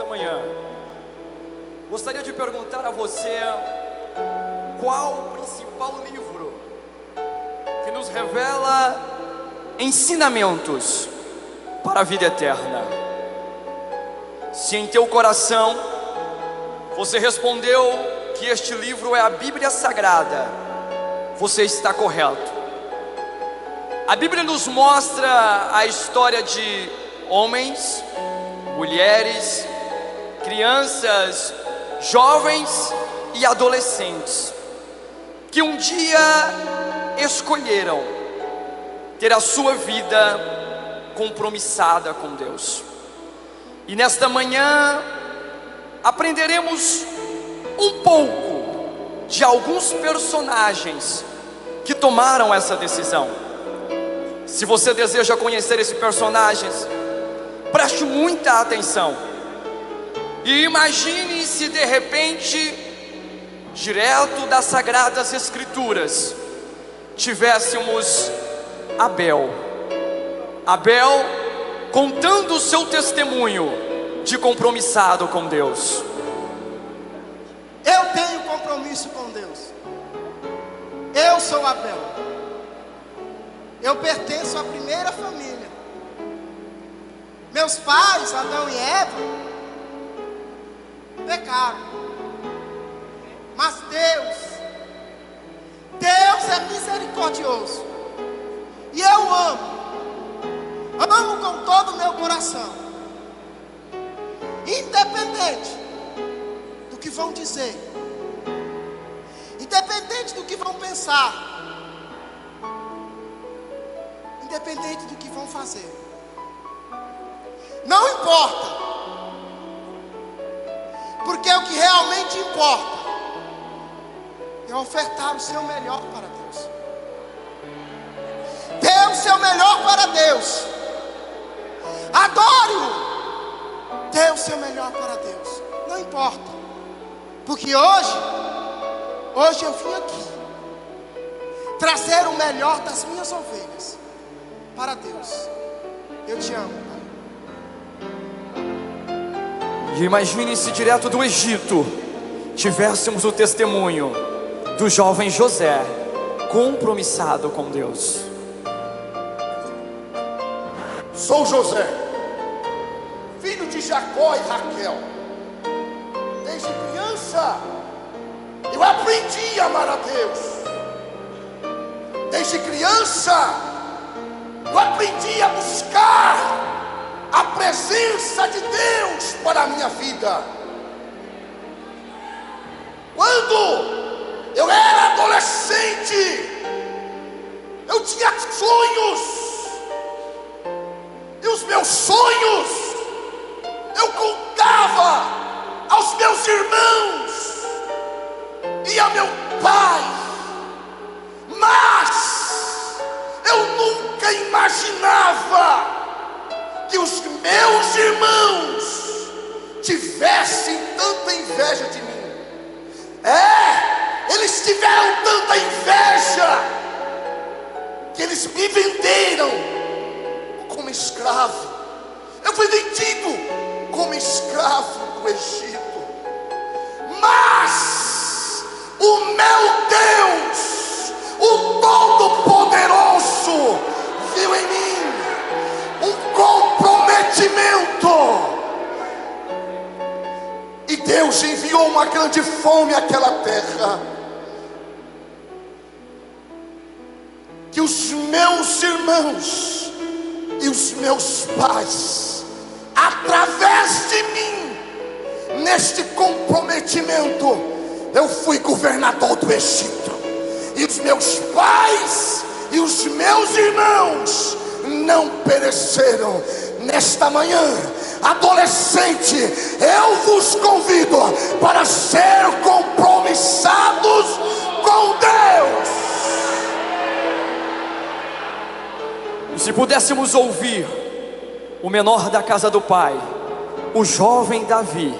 manhã, gostaria de perguntar a você qual o principal livro que nos revela ensinamentos para a vida eterna. Se em teu coração você respondeu que este livro é a Bíblia Sagrada, você está correto. A Bíblia nos mostra a história de homens, mulheres, crianças, jovens e adolescentes que um dia escolheram ter a sua vida compromissada com Deus. E nesta manhã aprenderemos um pouco de alguns personagens que tomaram essa decisão. Se você deseja conhecer esses personagens, preste muita atenção e imagine se de repente, direto das Sagradas Escrituras, tivéssemos Abel contando o seu testemunho de compromissado com Deus. Eu tenho compromisso com Deus. Eu sou Abel. Eu pertenço à primeira família. Meus pais, Adão e Eva, pecaram. Mas Deus é misericordioso. E eu amo com todo o meu coração. Independente do que vão dizer, independente do que vão pensar, independente do que vão fazer, não importa, porque o que realmente importa é ofertar o seu melhor para Deus. Dê o seu melhor para Deus. Adore-o. Dê o seu melhor para Deus. Não importa, porque hoje eu vim aqui trazer o melhor das minhas ovelhas para Deus. Eu te amo, Pai. E imagine se direto do Egito tivéssemos o testemunho do jovem José, compromissado com Deus. Sou José, filho de Jacó e Raquel. Desde criança eu aprendi a amar a Deus. Desde criança eu aprendi a buscar a presença de Deus para a minha vida. Quando eu era adolescente, eu tinha sonhos. E os meus sonhos eu contava aos meus irmãos e a meu pai. Mas eu nunca imaginava que os meus irmãos tivessem tanta inveja de mim. Eles tiveram tanta inveja que eles me venderam como escravo. Eu fui vendido como escravo do Egito. Mas o meu Deus, o Todo-Poderoso, viu em mim um comprometimento. E Deus enviou uma grande fome àquela terra, que os meus irmãos e os meus pais, através de mim, neste comprometimento, eu fui governador do Egito. E os meus pais e os meus irmãos não pereceram. Nesta manhã, adolescente, eu vos convido para ser compromissados com Deus. E se pudéssemos ouvir o menor da casa do pai, o jovem Davi,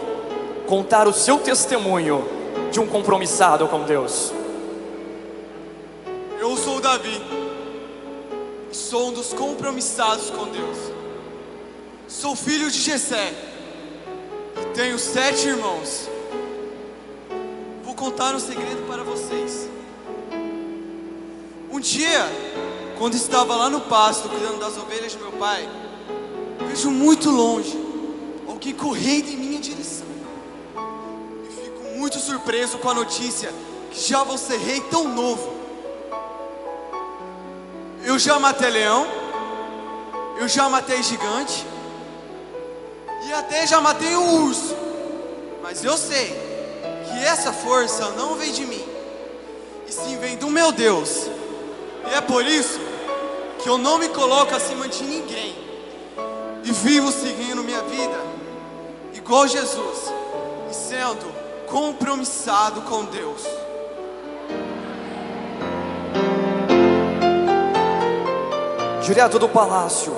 contar o seu testemunho de um compromissado com Deus. Eu sou Davi, sou um dos compromissados com Deus. Sou filho de Jessé, tenho 7 irmãos. Vou contar um segredo para vocês. Um dia, quando estava lá no pasto cuidando das ovelhas de meu pai, vejo muito longe alguém correndo em minha direção. E fico muito surpreso com a notícia que já vou ser rei tão novo. Eu já matei leão, eu já matei gigante e até já matei um urso. Mas eu sei que essa força não vem de mim, e sim vem do meu Deus. E é por isso que eu não me coloco acima de ninguém e vivo seguindo minha vida igual Jesus e sendo compromissado com Deus. Direto do palácio,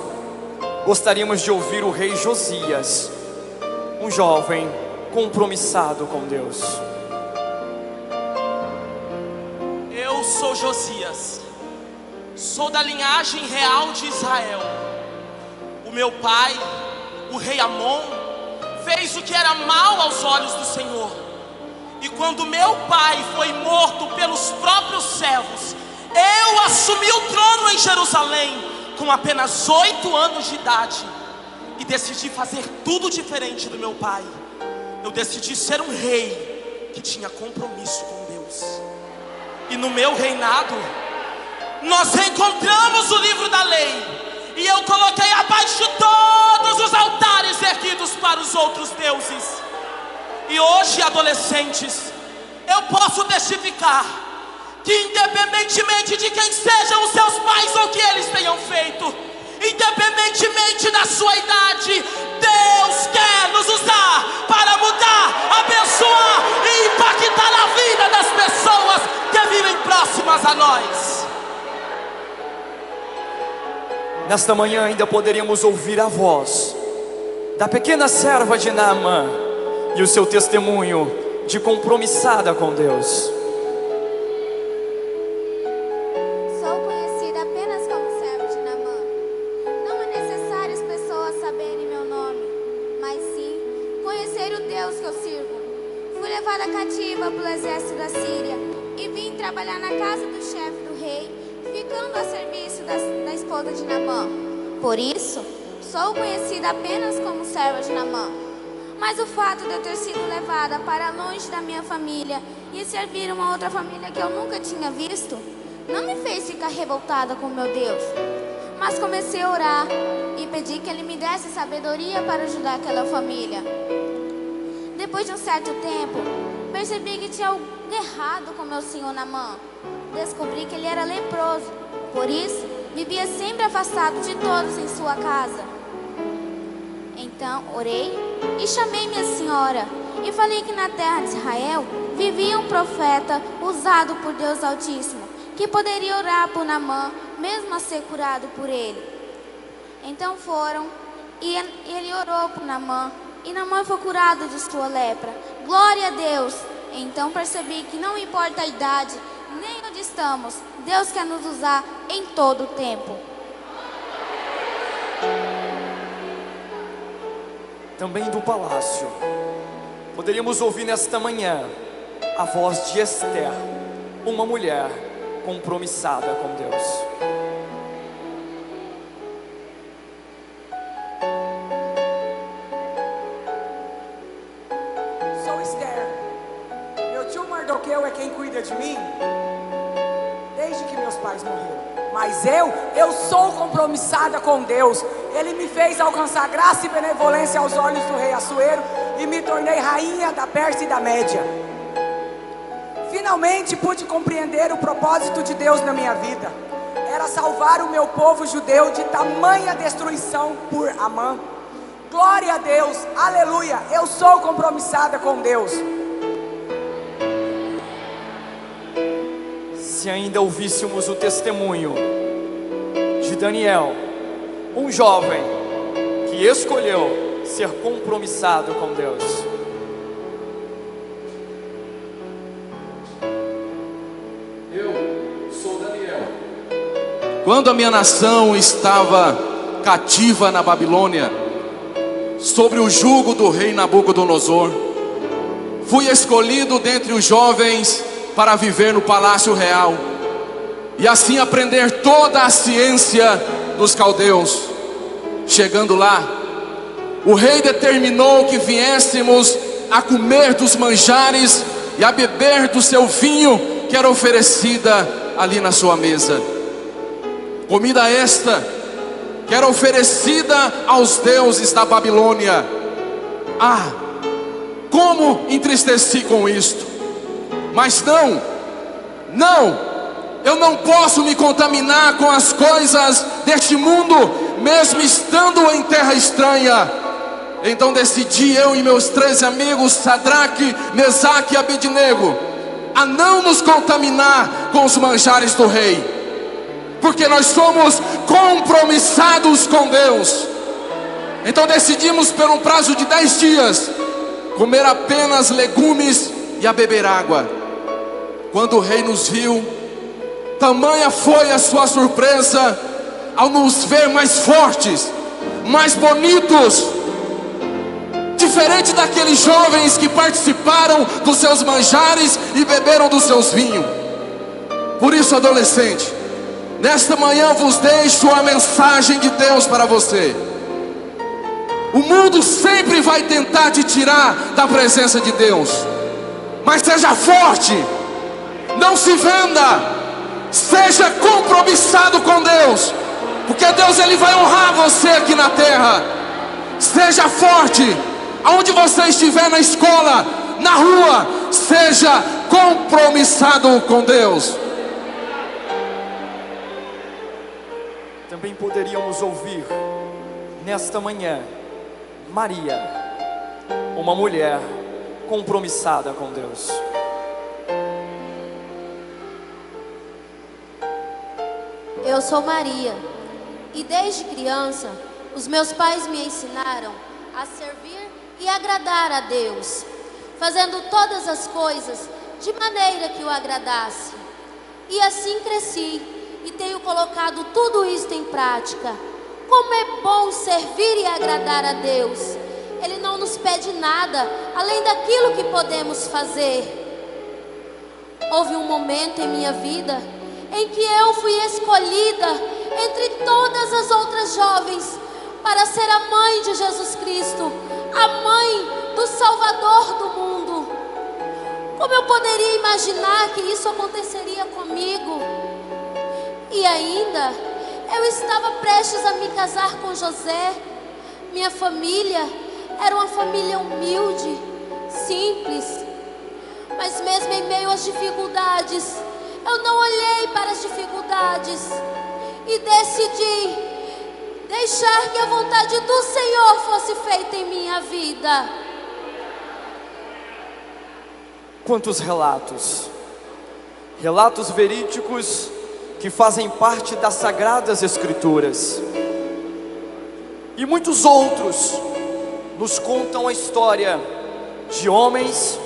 gostaríamos de ouvir o rei Josias, um jovem compromissado com Deus. Eu sou Josias, sou da linhagem real de Israel. O meu pai, o rei Amon, fez o que era mal aos olhos do Senhor. E quando meu pai foi morto pelos próprios servos, eu assumi o trono em Jerusalém com apenas 8 anos de idade e decidi fazer tudo diferente do meu pai. Eu decidi ser um rei que tinha compromisso com Deus. E no meu reinado, nós reencontramos o livro da lei, e eu coloquei abaixo todos os altares erguidos para os outros deuses. E hoje, adolescentes, eu posso testificar que independentemente de quem sejam os seus pais ou o que eles tenham feito, independentemente da sua idade, Deus quer nos usar para mudar, abençoar e impactar a vida das pessoas que vivem próximas a nós. Nesta manhã ainda poderíamos ouvir a voz da pequena serva de Naamã e o seu testemunho de compromissada com Deus. Sou conhecida apenas como serva de Naamã. Não é necessário as pessoas saberem meu nome, mas sim conhecer o Deus que eu sirvo. Fui levada cativa pelo exército da Síria e vim trabalhar na casa do chefe do rei, ficando a serviço da esposa de Naamã. Por isso, sou conhecida apenas como serva de Naamã. Mas o fato de eu ter sido levada para longe da minha família e servir uma outra família que eu nunca tinha visto, não me fez ficar revoltada com meu Deus. Mas comecei a orar e pedi que Ele me desse sabedoria para ajudar aquela família. Depois de um certo tempo, percebi que tinha algo errado com meu senhor Naamã. Descobri que ele era leproso, por isso vivia sempre afastado de todos em sua casa. Então orei e chamei minha senhora e falei que na terra de Israel vivia um profeta usado por Deus Altíssimo, que poderia orar por Naamã, mesmo a ser curado por ele. Então foram e ele orou por Naamã, e Naamã foi curado de sua lepra. Glória a Deus! Então percebi que não importa a idade, nem onde estamos, Deus quer nos usar em todo o tempo. Também do palácio, poderíamos ouvir nesta manhã a voz de Esther, uma mulher compromissada com Deus. Sou Esther. Meu tio Mardoqueu é quem cuida de mim desde que meus pais morreram. Mas eu sou compromissada com Deus. Ele me fez alcançar graça e benevolência aos olhos do rei Assuero e me tornei rainha da Pérsia e da Média. Finalmente pude compreender o propósito de Deus na minha vida. Era salvar o meu povo judeu de tamanha destruição por Amã. Glória a Deus, aleluia, eu sou compromissada com Deus. Se ainda ouvíssemos o testemunho de Daniel, um jovem que escolheu ser compromissado com Deus. Eu sou Daniel. Quando a minha nação estava cativa na Babilônia, sobre o jugo do rei Nabucodonosor. Fui escolhido dentre os jovens para viver no palácio real e assim aprender toda a ciência dos caldeus. Chegando lá, o rei determinou que viéssemos a comer dos manjares e a beber do seu vinho que era oferecida ali na sua mesa. Comida esta que era oferecida aos deuses da Babilônia. Ah, como entristeci com isto! Mas não, eu não posso me contaminar com as coisas deste mundo, mesmo estando em terra estranha. Então decidi, eu e meus 13 amigos, Sadraque, Mesaque e Abednego, a não nos contaminar com os manjares do rei, porque nós somos compromissados com Deus. Então decidimos, por um prazo de 10 dias, comer apenas legumes e a beber água. Quando o rei nos viu, tamanha foi a sua surpresa ao nos ver mais fortes, mais bonitos, diferente daqueles jovens que participaram dos seus manjares e beberam dos seus vinhos. Por isso, adolescente, nesta manhã vos deixo a mensagem de Deus para você. O mundo sempre vai tentar te tirar da presença de Deus, mas seja forte, não se venda, seja compromissado com Deus, porque Deus ele vai honrar você aqui na terra. Seja forte, aonde você estiver, na escola, na rua, seja compromissado com Deus. Também poderíamos ouvir nesta manhã Maria, uma mulher compromissada com Deus. Eu sou Maria, e desde criança os meus pais me ensinaram a servir e agradar a Deus, fazendo todas as coisas de maneira que o agradasse. E assim cresci e tenho colocado tudo isto em prática. Como é bom servir e agradar a Deus. Ele não nos pede nada além daquilo que podemos fazer. Houve um momento em minha vida em que eu fui escolhida entre todas as outras jovens para ser a mãe de Jesus Cristo, a mãe do Salvador do mundo. Como eu poderia imaginar que isso aconteceria comigo? E ainda, eu estava prestes a me casar com José. Minha família era uma família humilde, simples. Mas mesmo em meio às dificuldades, eu não olhei para as dificuldades e decidi deixar que a vontade do Senhor fosse feita em minha vida. Quantos relatos verídicos que fazem parte das Sagradas Escrituras. E muitos outros nos contam a história de homens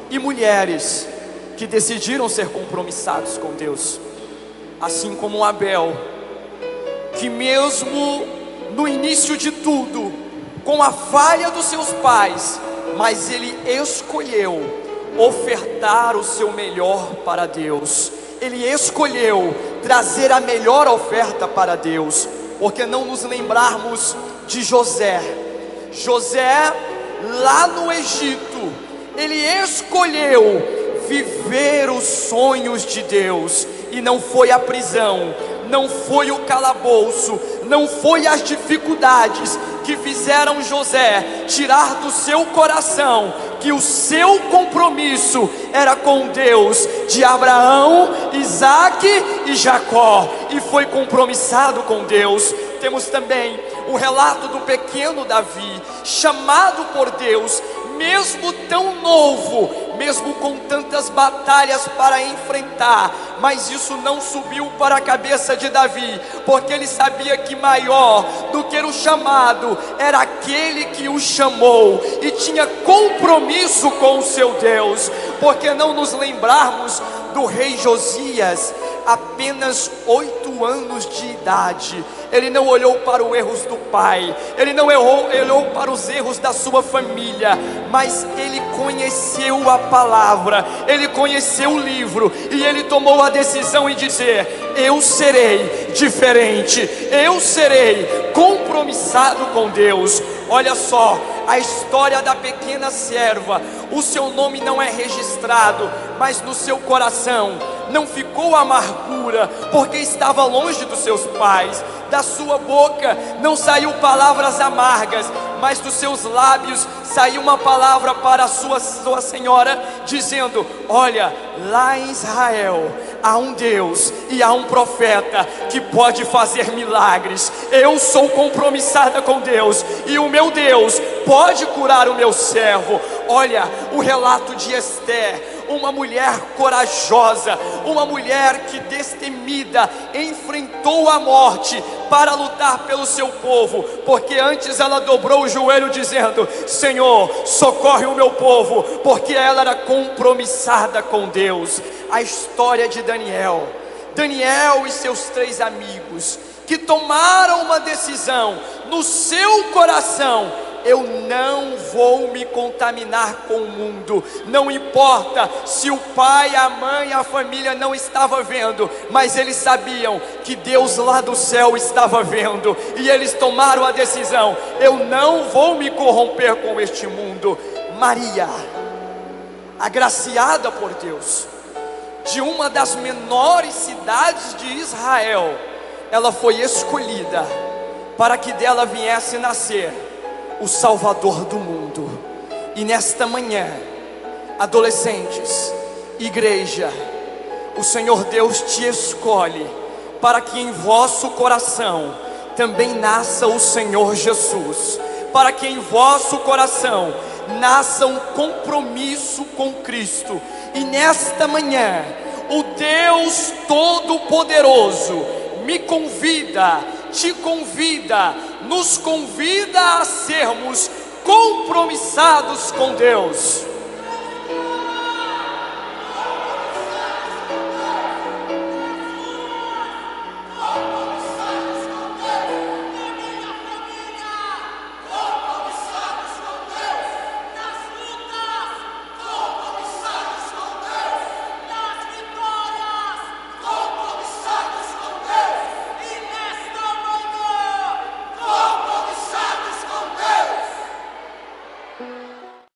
e mulheres que decidiram ser compromissados com Deus. Assim como Abel, que mesmo no início de tudo, com a falha dos seus pais, mas ele escolheu ofertar o seu melhor para Deus. Ele escolheu trazer a melhor oferta para Deus. Porque não nos lembrarmos de José? José, lá no Egito, ele escolheu viver os sonhos de Deus. E não foi a prisão, não foi o calabouço, não foi as dificuldades que fizeram José tirar do seu coração que o seu compromisso era com Deus, de Abraão, Isaque e Jacó, e foi compromissado com Deus. Temos também o relato do pequeno Davi, chamado por Deus, mesmo tão novo, mesmo com tantas batalhas para enfrentar, mas isso não subiu para a cabeça de Davi, porque ele sabia que maior do que o chamado era aquele que o chamou, e tinha compromisso com o seu Deus. Porque não nos lembrarmos do rei Josias, apenas 8 anos de idade. Ele não olhou para os erros do pai, ele não olhou para os erros da sua família, mas ele conheceu a palavra, ele conheceu o livro, e ele tomou a decisão em dizer: eu serei diferente, eu serei compromissado com Deus. Olha só, a história da pequena serva, o seu nome não é registrado, mas no seu coração não ficou amargura, porque estava longe dos seus pais. Da sua boca não saiu palavras amargas, mas dos seus lábios saiu uma palavra para a sua senhora, dizendo: olha, lá em Israel há um Deus e há um profeta que pode fazer milagres. Eu sou compromissada com Deus, e o meu Deus pode curar o meu servo. Olha o relato de Esther, uma mulher corajosa, uma mulher que destemida enfrentou a morte para lutar pelo seu povo, porque antes ela dobrou o joelho dizendo: Senhor, socorre o meu povo, porque ela era compromissada com Deus. A história de Daniel e seus 3 amigos, que tomaram uma decisão no seu coração: eu não vou me contaminar com o mundo. Não importa se o pai, a mãe, a família não estava vendo, mas eles sabiam que Deus lá do céu estava vendo, e eles tomaram a decisão: eu não vou me corromper com este mundo. Maria, agraciada por Deus, de uma das menores cidades de Israel, ela foi escolhida para que dela viesse nascer o Salvador do mundo. E nesta manhã, adolescentes, igreja, o Senhor Deus te escolhe para que em vosso coração também nasça o Senhor Jesus, para que em vosso coração nasça um compromisso com Cristo. E nesta manhã, o Deus Todo-Poderoso me convida, te convida, nos convida a sermos compromissados com Deus.